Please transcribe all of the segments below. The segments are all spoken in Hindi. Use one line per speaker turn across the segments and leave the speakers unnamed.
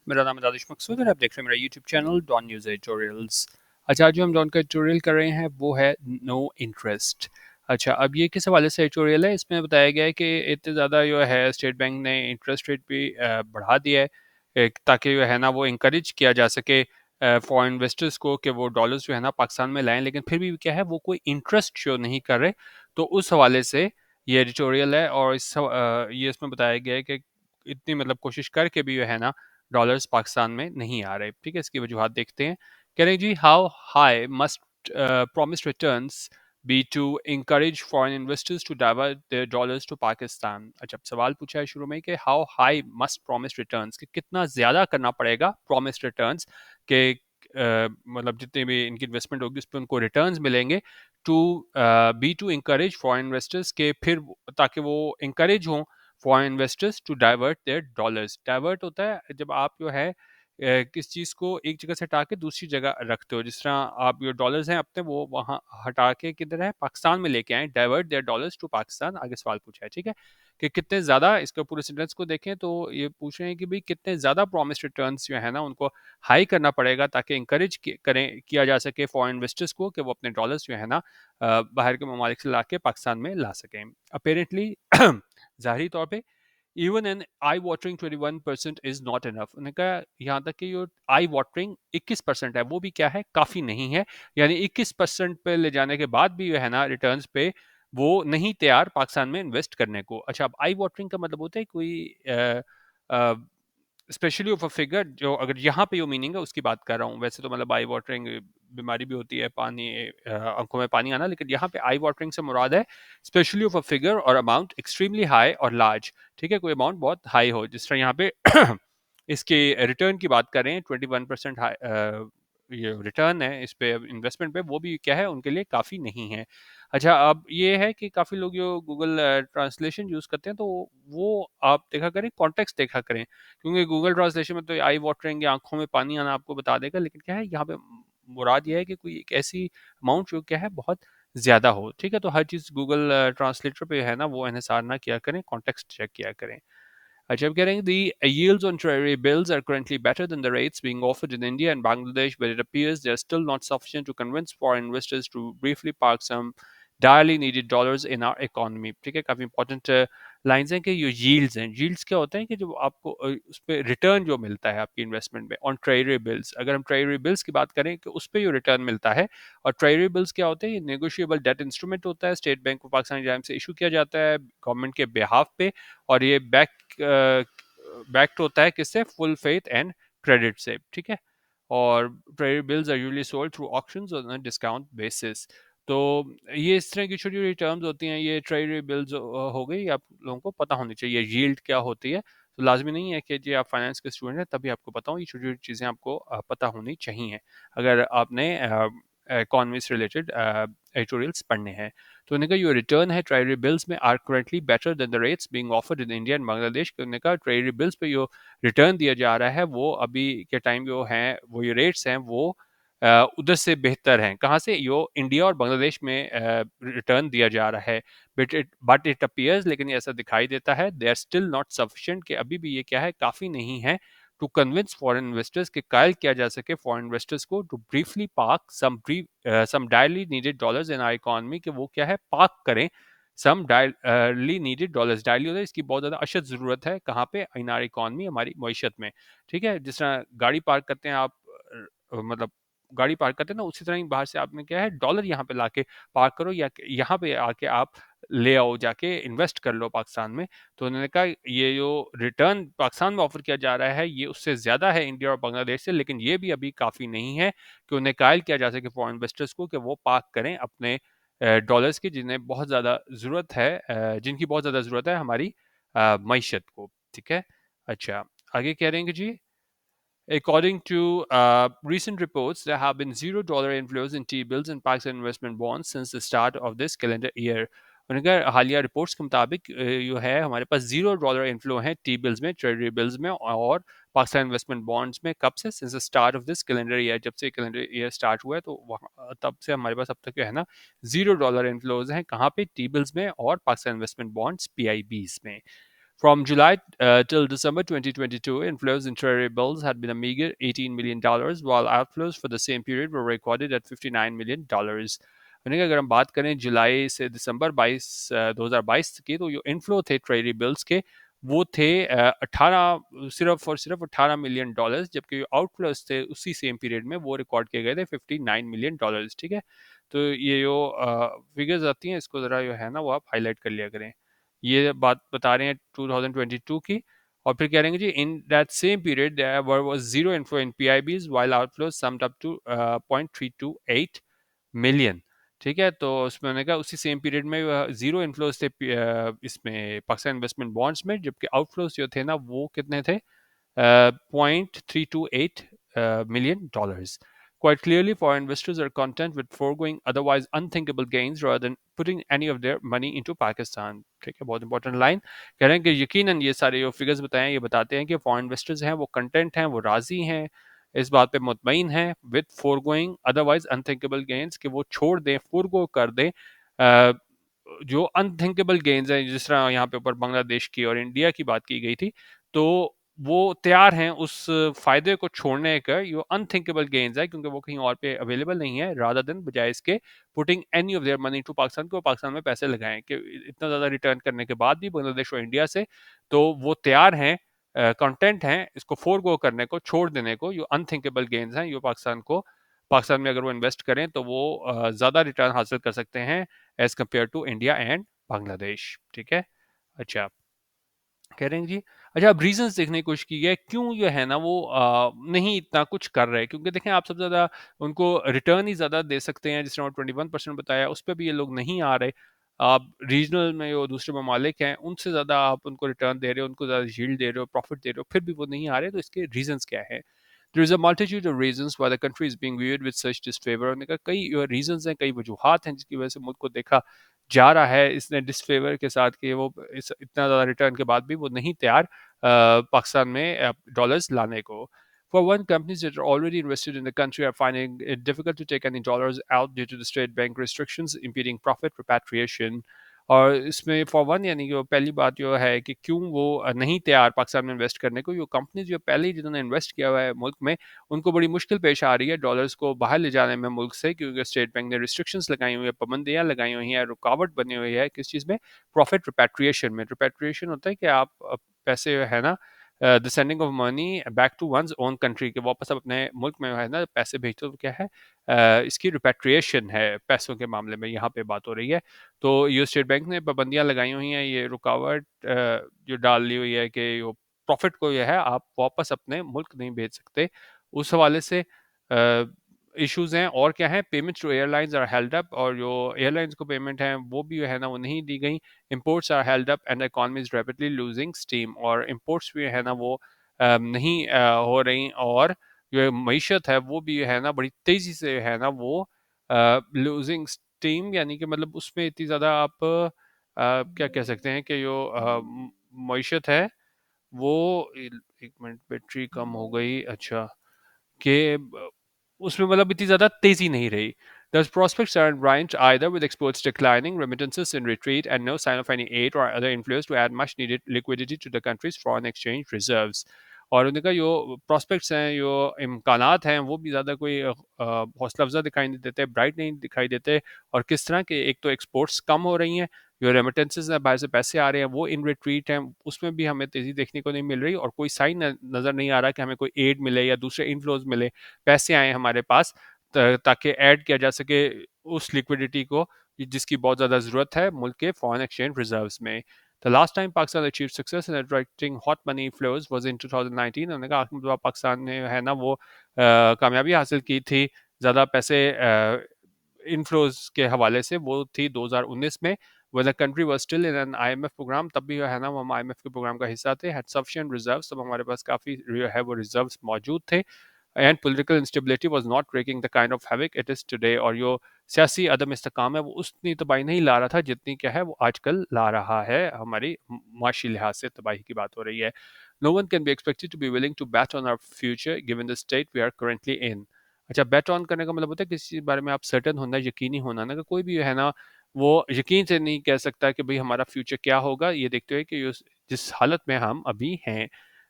मेरा नाम है दानिश मकसूद और आप देख रहे हैं मेरा YouTube channel Dawn news editorials. अच्छा, आज जो हम डॉन का एडिटोरियल कर रहे हैं वो है नो इंटरेस्ट। अच्छा, अब ये किस हवाले से एडिटोरियल है, इसमें बताया गया है कि इतने ज़्यादा जो है स्टेट बैंक ने इंटरेस्ट रेट भी बढ़ा दिया है ताकि जो है ना वो इंकरेज किया जा सके फॉरेन इन्वेस्टर्स को कि वो डॉलर्स जो है ना पाकिस्तान में लाएं, लेकिन फिर भी क्या है वो कोई इंटरेस्ट शो नहीं कर रहे। तो उस हवाले से ये एडिटोरियल है और ये इसमें बताया गया है कि इतनी मतलब कोशिश करके भी जो है ना डॉलर्स पाकिस्तान में नहीं आ रहे। ठीक है, इसकी वजूहत देखते हैं। कह रहे हैं जी, how high must promise returns be to encourage foreign investors to divert their dollars to Pakistan. अच्छा, सवाल पूछा है शुरू में कि how high must promise returns, कि कितना ज्यादा करना पड़ेगा प्रॉमिस रिटर्न्स के मतलब जितने भी इनकी इन्वेस्टमेंट होगी उस पर उनको रिटर्न्स मिलेंगे to be to encourage foreign investors के, फिर ताकि वो इंकरेज हों foreign investors to divert their dollars. Divert होता है जब आप जो है किस चीज़ को एक जगह से हटा के दूसरी जगह रखते हो। जिस तरह आप जो डॉलर्स हैं अपने वो वहाँ हटा के किधर है पाकिस्तान में लेके आए, divert their dollars to Pakistan. आगे सवाल पूछा है, ठीक है, कि कितने ज़्यादा, इसके पूरे सेंटेंस को देखें तो ये पूछ रहे हैं कि भाई कितने ज़्यादा प्रॉमिस रिटर्न्स जो है ना उनको हाई करना पड़ेगा ताकि इंकरेज किया जा सके फॉरेन इन्वेस्टर्स को कि वो अपने डॉलर्स जो है ना बाहर के ममालिक से ला के पाकिस्तान में ला सकें। अपेरेंटली ज़ाहिरी तौर पे even an eye watering 21% is not enough. उन्होंने कहा यहाँ तक कि जो आई वाटरिंग 21% है वो भी क्या है, काफ़ी नहीं है। यानी 21% पे ले जाने के बाद भी जो है ना रिटर्न्स पे वो नहीं तैयार पाकिस्तान में इन्वेस्ट करने को। अच्छा, अब आई वाटरिंग का मतलब होता है कोई स्पेशली ऑफ अ फिगर, जो अगर यहाँ पे जो मीनिंग है उसकी बात कर रहा हूँ। वैसे तो मतलब आई वाटरिंग बीमारी भी होती है, पानी आंखों में पानी आना, लेकिन यहाँ पे आई वाटरिंग से मुराद है स्पेशली ऑफ अ फिगर और अमाउंट एक्सट्रीमली हाई और लार्ज। ठीक है, कोई अमाउंट बहुत हाई हो, जिस तरह यहाँ पे इसके रिटर्न की बात करें 21% ये रिटर्न है इस पे इन्वेस्टमेंट पे, वो भी क्या है उनके लिए काफ़ी नहीं है। अच्छा, अब ये है कि काफ़ी लोग जो गूगल ट्रांसलेशन यूज़ करते हैं तो वो आप देखा करें, कॉन्टेक्स्ट देखा करें, क्योंकि गूगल ट्रांसलेशन में तो आई वाटरिंग या आंखों में पानी आना आपको बता देगा, लेकिन क्या है यहाँ पे मुराद ये है कि कोई एक ऐसी अमाउंट जो क्या है बहुत ज़्यादा हो। ठीक है, तो हर चीज़ गूगल ट्रांसलेटर पे है ना वो इन्हिसार ना किया करें, कॉन्टेक्स्ट चेक किया करें। अच्छा, I'm getting the yields on treasury bills are currently better than the rates being offered in India and Bangladesh, but it appears they are still not sufficient to convince foreign investors to briefly park some direly needed dollars in our economy। ठीक है, काफ़ी इंपॉर्टेंट लाइंस हैं कि ये यील्ड्स हैं। यील्ड्स क्या होते हैं कि जो आपको उस पर रिटर्न जो मिलता है आपकी इन्वेस्टमेंट में ऑन ट्रेजरी बिल्स। अगर हम ट्रेजरी बिल्स की बात करें कि उस पर जो रिटर्न मिलता है, और ट्रेजरी बिल्स क्या होते हैं, ये नेगोशिएबल डेट इंस्ट्रूमेंट होता है, स्टेट बैंक ऑफ पाकिस्तान जानिब से इशू किया जाता है गवर्नमेंट के बिहाफ पे, और ये बैक्ड होता है किससे, फुल फेथ एंड क्रेडिट से। ठीक है, और treasury bills are usually sold through auctions on a discount basis. तो ये इस तरह की छोटी छोटी टर्म्स होती हैं, ये ट्रेजरी बिल्स हो गई, आप लोगों को पता होनी चाहिए यील्ड क्या होती है। तो लाजमी नहीं है कि जी आप फाइनेंस के स्टूडेंट हैं तभी आपको पता हो, ये छोटी छोटी चीज़ें आपको पता होनी चाहिए अगर आपने इकोनॉमी से रिलेटेड एडिटोरियल्स पढ़ने हैं। तो उन्होंने कहा योर रिटर्न है ट्रेजरी बिल्स में are currently better than the rates being offered in India and Bangladesh. उन्होंने कहा ट्रेजरी बिल्स पे जो रिटर्न दिया जा रहा है वो अभी के टाइम जो हैं वो ये रेट्स हैं वो उधर से बेहतर हैं। कहाँ से, यो इंडिया और बांग्लादेश में रिटर्न दिया जा रहा है। बट इट अपीयर्स, लेकिन ये ऐसा दिखाई देता है, they are still not sufficient, कि अभी भी ये क्या है काफ़ी नहीं है टू कन्विंस फॉरेन इन्वेस्टर्स, के कायल किया जा सके फॉरेन इन्वेस्टर्स को to briefly park some direly needed dollars in our economy, कि वो क्या है पार्क करें सम डायरली नीडेड डॉलर्स। डायरली होता है, इसकी बहुत ज़्यादा अशद ज़रूरत है कहाँ पे, इन आवर इकोनॉमी, हमारी मईशत में। ठीक है, जिस तरह गाड़ी पार्क करते हैं आप, मतलब गाड़ी पार्क करते हैं ना, उसी तरह ही बाहर से आपने क्या है डॉलर यहाँ पे लाके पार्क करो, या यहाँ पे आके आप ले आओ, जाके इन्वेस्ट कर लो पाकिस्तान में। तो उन्होंने कहा ये जो रिटर्न पाकिस्तान में ऑफर किया जा रहा है ये उससे ज़्यादा है इंडिया और बांग्लादेश से, लेकिन ये भी अभी काफ़ी नहीं है कि उन्हें कायल किया जा सके फॉरेन इन्वेस्टर्स को कि वो पार्क करें अपने डॉलर्स की, जिन्हें बहुत ज़्यादा ज़रूरत है, जिनकी बहुत ज़्यादा ज़रूरत है हमारी मईशत को। ठीक है, अच्छा, आगे कह रहे हैं कि जी, according to recent reports, there have been $0 inflows in T-bills and Pakistan investment bonds since the start of this calendar year। उन्होंने कहा हालिया रिपोर्ट्स के मुताबिक जो है हमारे पास $0 इन्फ्लो है टी बिल्स में, ट्रेजरी बिल्स में और पाकिस्तान इन्वेस्टमेंट बॉन्ड्स में। कब से, since the start of this calendar year, जब से कैलेंडर ईयर स्टार्ट हुआ है तो वहाँ तब से हमारे पास अब तक जो है ना $0 इन्फ्लोज हैं, कहाँ पे, टी बिल्स में और पाकिस्तान इन्वेस्टमेंट बॉन्ड्स PIBs में। From July till December 2022, inflows in Treasury bills had been a meager $18 million, while outflows for the same period were recorded at $59 million. यानी कि अगर हम बात करें जुलाई से दिसंबर 2022 की, तो जो इनफ्लो थे ट्रेजरी बिल्स के वो थे 18 सिर्फ $18 मिलियन, जबकि आउटफ्लोज थे उसी सेम पीरियड में वो रिकॉर्ड किए गए थे $59 मिलियन। ठीक है, तो ये जो फिगर्स आती हैं इसको ज़रा जो है ना वो आप हाईलाइट कर लिया करें। ये बात बता रहे हैं 2022 की, और फिर कह रहे हैं जी in that same period there was zero inflow in PIBs while outflows summed up to 0.328 million. ठीक है, तो उसमें मैंने कहा उसी सेम पीरियड में जीरो इन्फ्लोज थे इसमें पाकिस्तान इन्वेस्टमेंट बॉन्ड्स में, जबकि आउटफ्लोज जो थे ना वो कितने थे, 0.328 million dollars. Quite clearly, foreign investors are content with foregoing otherwise unthinkable gains rather than putting any of their money into Pakistan. ठीक है, बहुत इंपॉर्टेंट लाइन कह रहे हैं कि यकीनन ये सारे जो फिगर्स बताए हैं ये बताते हैं कि फॉरेन इन्वेस्टर्स हैं वो कंटेंट हैं, वो राजी हैं, इस बात पे मुतमईन हैं with foregoing otherwise unthinkable gains, कि वो छोड़ दें, फोरगो कर दें जो अनथिंकेबल गेन्स हैं, जिस तरह यहाँ पे ऊपर बांग्लादेश की और इंडिया की बात की गई थी, तो वो तैयार हैं उस फायदे को छोड़ने का, जो अनथिंकेबल गेन्स है, क्योंकि वो कहीं और पे अवेलेबल नहीं है, रादर देन बजाय इसके putting any of their money to Pakistan, को पाकिस्तान में पैसे लगाएं, कि इतना ज़्यादा रिटर्न करने के बाद भी बांग्लादेश और इंडिया से, तो वो तैयार हैं, कंटेंट हैं इसको फोरगो करने को, छोड़ देने को, जो अनथिंकेबल गेन्स हैं, जो पाकिस्तान में अगर वो इन्वेस्ट करें तो वो ज़्यादा रिटर्न हासिल कर सकते हैं as compared to India and Bangladesh. ठीक है, अच्छा कह रहे हैं जी। अच्छा, अब रीजंस देखने की कोशिश की है क्यों जो है ना वो नहीं इतना कुछ कर रहे, क्योंकि देखें आप सबसे ज़्यादा उनको रिटर्न ही ज़्यादा दे सकते हैं, जिस तरह 21% बताया उस पर भी ये लोग नहीं आ रहे। आप रीजनल में जो दूसरे ममालिक हैं उनसे ज़्यादा आप उनको रिटर्न दे रहे हो, उनको ज़्यादा यील्ड दे रहे हो, प्रॉफिट दे रहे हो, फिर भी वो नहीं आ रहे, तो इसके रीजंस क्या है? There is a multitude of reasons why the country is being viewed with such disfavor। उन्होंने कहा कई रीजंस हैं, कई वजूहात हैं जिसकी वजह से मुल्क को देखा जा रहा है इसने डिसफेवर के साथ, कि वो इतना ज़्यादा रिटर्न के बाद भी वो नहीं तैयार पाकिस्तान में डॉलर्स लाने को। For one, companies that are already invested in the country are finding it difficult to take any dollars out due to the state bank restrictions impeding profit repatriation। और इसमें फॉर वन यानी कि वो पहली बात जो है कि क्यों वो नहीं तैयार पाकिस्तान में इन्वेस्ट करने को, जो कंपनीज जो पहले ही जिन्होंने इन्वेस्ट किया हुआ है मुल्क में, उनको बड़ी मुश्किल पेश आ रही है डॉलर्स को बाहर ले जाने में मुल्क से, क्योंकि स्टेट बैंक ने रिस्ट्रिक्शंस लगाई हुई है, पाबंदियां लगाई हुई हैं, रुकावट बनी हुई है किस चीज़ में, प्रॉफिट रिपैट्रिएशन में। रिपैट्रिएशन होता है कि आप पैसे है ना the sending of money back to one's own country, के वापस आप अपने मुल्क में है ना पैसे भेजते हो, तो क्या है इसकी रिपैट्रिएशन है पैसों के मामले में यहाँ पे बात हो रही है। तो ये स्टेट बैंक ने पाबंदियां लगाई हुई हैं, ये रुकावट जो डाल ली हुई है कि प्रॉफिट को यह है आप वापस अपने मुल्क नहीं भेज सकते, उस हवाले से इश्यूज हैं। और क्या है, payments to airlines are held up, और जो एयरलाइंस को पेमेंट है वो भी है ना वो नहीं दी गई। Imports are held up and economy is rapidly losing steam, और इंपोर्ट्स भी है ना वो नहीं हो रही, और जो मीशत है वो भी है ना बड़ी तेज़ी से है ना वो लूजिंग स्टीम, यानी कि मतलब उसमें इतनी ज़्यादा आप क्या कह सकते हैं कि जो मीशत है वो एक मिनट बैटरी कम हो गई, अच्छा कि उसमें मतलब इतनी ज़्यादा तेज़ी नहीं रही। Thus, prospects aren't bright either, with exports declining, remittances in retreat, and no sign of any aid or other inflows to add much needed liquidity to the country's foreign exchange reserves। और उनका जो प्रॉस्पेक्ट्स हैं, जो इम्कानात हैं, वो भी ज़्यादा कोई हौसला अफजा दिखाई नहीं देते, ब्राइट नहीं दिखाई देते। और किस तरह के, एक तो एक्सपोर्ट्स कम हो रही हैं, जो रेमिटेंसेज हैं बाहर से पैसे आ रहे हैं वो इन रिट्रीट हैं, उसमें भी हमें तेज़ी देखने को नहीं मिल रही, और कोई साइन नज़र नहीं आ रहा कि हमें कोई एड मिले या दूसरे इनफ्लोज मिले, पैसे आए हमारे पास ताकि ऐड किया जा सके उस लिक्विडिटी को जिसकी बहुत ज़्यादा ज़रूरत है मुल्क के फॉरेन एक्सचेंज रिजर्व्स में। The last time Pakistan achieved success in attracting hot money flows was in 2019। उन्होंने कहा आखिरी दफा पाकिस्तान ने है ना वो कामयाबी हासिल की थी ज़्यादा पैसे इनफ्लोज के हवाले से, वो थी 2019 में, when the country was still in an IMF programme, तब भी है ना हम IMF के प्रोग्राम का हिस्सा थे, had sufficient reserves, तब हमारे पास काफ़ी है वो रिजर्व्स मौजूद थे, and political instability was not breaking the kind of havoc it is today, और जो सियासी अदम इस्तेकाम है वो उतनी तबाही नहीं ला रहा था जितनी क्या है वो आजकल ला रहा है, हमारी माशी लिहाज से तबाही की बात हो रही है। No one can be expected to be willing to bet on our future given the state we are currently in. अच्छा, बैट ऑन करने का मतलब होता है किसी चीज़ के बारे में आप सर्टन होना, यकीनी होना ना, कि कोई भी है ना वो यकीन से नहीं कह सकता कि भाई हमारा फ्यूचर क्या होगा, ये देखते हुए कि जिस हालत में हम अभी हैं।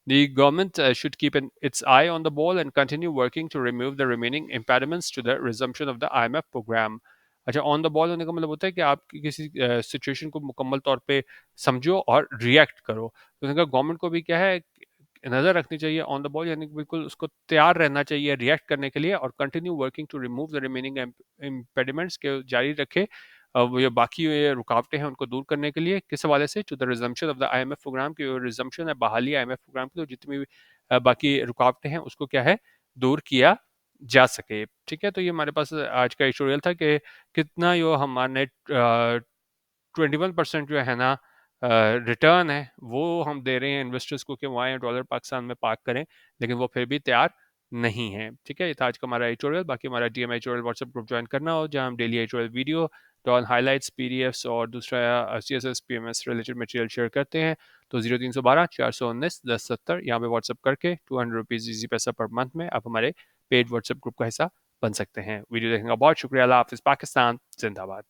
The government should keep its eye on the ball and continue working to remove the remaining impediments to the resumption of the IMF program. अच्छा, ऑन द बॉल होने का मतलब होता है कि आप किसी सिचुएशन को मुकम्मल तौर पे समझो और रिएक्ट करो। तो उन्होंने कहा गवर्नमेंट को भी क्या है, नज़र रखनी चाहिए ऑन द बॉल, यानी कि बिल्कुल उसको तैयार रहना चाहिए रिएक्ट करने के लिए, और continue working to remove the remaining impediments के जारी रखे, वो ये बाकी ये रुकावटें हैं उनको दूर करने के लिए। किस हवाले से? To the resumption of the IMF programme की रिजम्पशन है, बहाली IMF प्रोग्राम की, तो जितनी भी बाकी रुकावटें हैं उसको क्या है, दूर किया जा सके। ठीक है, तो ये हमारे पास आज का एडिटोरियल था कि कितना यो हमारे 21% जो है ना रिटर्न है वो हम दे रहे हैं इन्वेस्टर्स को कि वो आए डॉलर पाकिस्तान में पार्क करें, लेकिन वो फिर भी तैयार नहीं है। ठीक है, ये था आज का हमारा एडिटोरियल। बाकी हमारा DMI editorial WhatsApp group join करना हो, जहाँ हम daily editorial video, Dawn highlights, PDFs और दूसरा CSS PMS related material share करते हैं। तो 0312 419 1070 यहाँ पे व्हाट्सएप करके ₹200 इजी पैसा पर मंथ में आप हमारे पेड व्हाट्सएप ग्रुप का हिस्सा बन सकते हैं। वीडियो देखने का बहुत शुक्रिया। अल्लाह हाफिज़। पाकिस्तान जिंदाबाद।